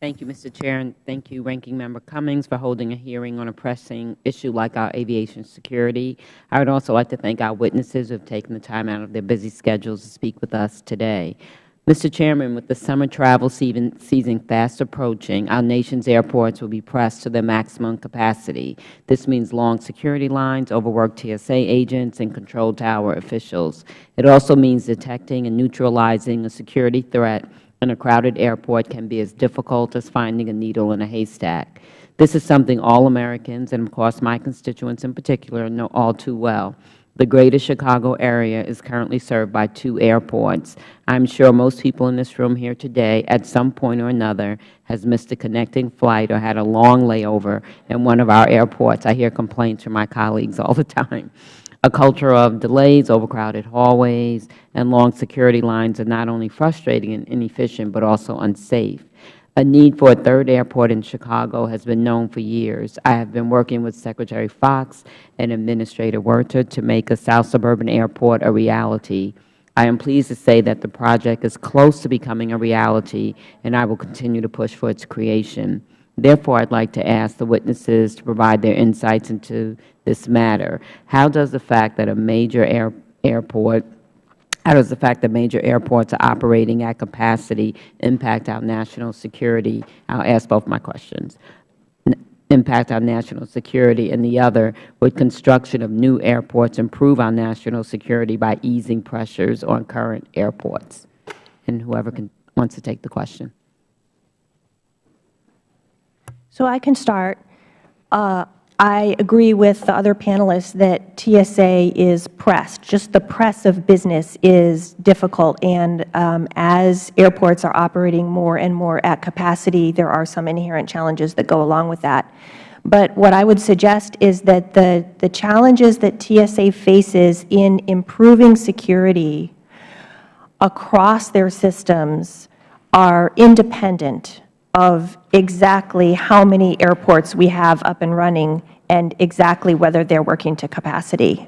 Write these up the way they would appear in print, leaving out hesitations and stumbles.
Thank you, Mr. Chair, and thank you, Ranking Member Cummings, for holding a hearing on a pressing issue like our aviation security. I would also like to thank our witnesses who have taken the time out of their busy schedules to speak with us today. Mr. Chairman, with the summer travel season fast approaching, our nation's airports will be pressed to their maximum capacity. This means long security lines, overworked TSA agents, and control tower officials. It also means detecting and neutralizing a security threat in a crowded airport can be as difficult as finding a needle in a haystack. This is something all Americans, and of course my constituents in particular, know all too well. The greater Chicago area is currently served by 2 airports. I am sure most people in this room here today, at some point or another, has missed a connecting flight or had a long layover in one of our airports. I hear complaints from my colleagues all the time. A culture of delays, overcrowded hallways, and long security lines are not only frustrating and inefficient, but also unsafe. A need for a 3rd airport in Chicago has been known for years. I have been working with Secretary Fox and Administrator Werter to make a South Suburban Airport a reality. I am pleased to say that the project is close to becoming a reality, and I will continue to push for its creation. Therefore, I would like to ask the witnesses to provide their insights into this matter. How does the fact that major airports are operating at capacity impact our national security? I will ask both my questions. Impact our national security, and the other, would construction of new airports improve our national security by easing pressures on current airports? And whoever wants to take the question. So I can start. I agree with the other panelists that TSA is pressed. Just the press of business is difficult, and as airports are operating more and more at capacity, there are some inherent challenges that go along with that. But what I would suggest is that the challenges that TSA faces in improving security across their systems are independent of exactly how many airports we have up and running and exactly whether they're working to capacity,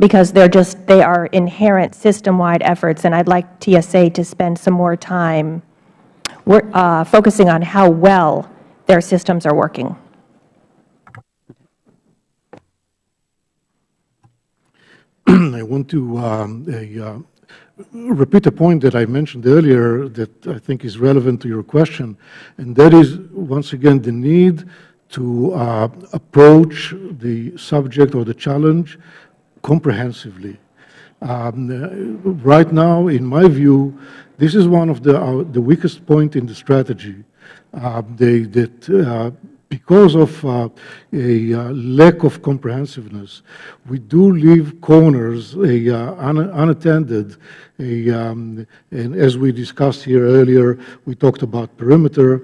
because they are inherent system-wide efforts, and I'd like TSA to spend some more time focusing on how well their systems are working. I want to repeat a point that I mentioned earlier that I think is relevant to your question, and that is, once again, the need to approach the subject or the challenge comprehensively. Right now, in my view, this is one of the weakest points in the strategy. Because of a lack of comprehensiveness, we do leave corners unattended. And as we discussed here earlier, we talked about perimeter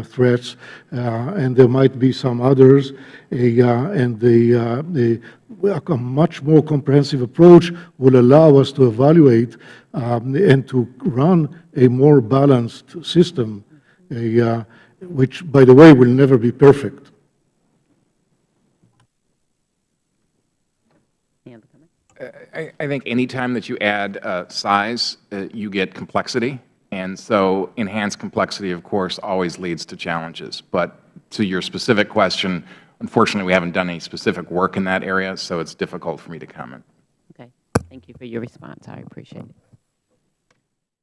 threats, and there might be some others. And a much more comprehensive approach will allow us to evaluate and to run a more balanced system, which, by the way, will never be perfect. I think any time that you add size, you get complexity. And so enhanced complexity, of course, always leads to challenges. But to your specific question, unfortunately, we haven't done any specific work in that area, so it's difficult for me to comment. Okay. Thank you for your response. I appreciate it.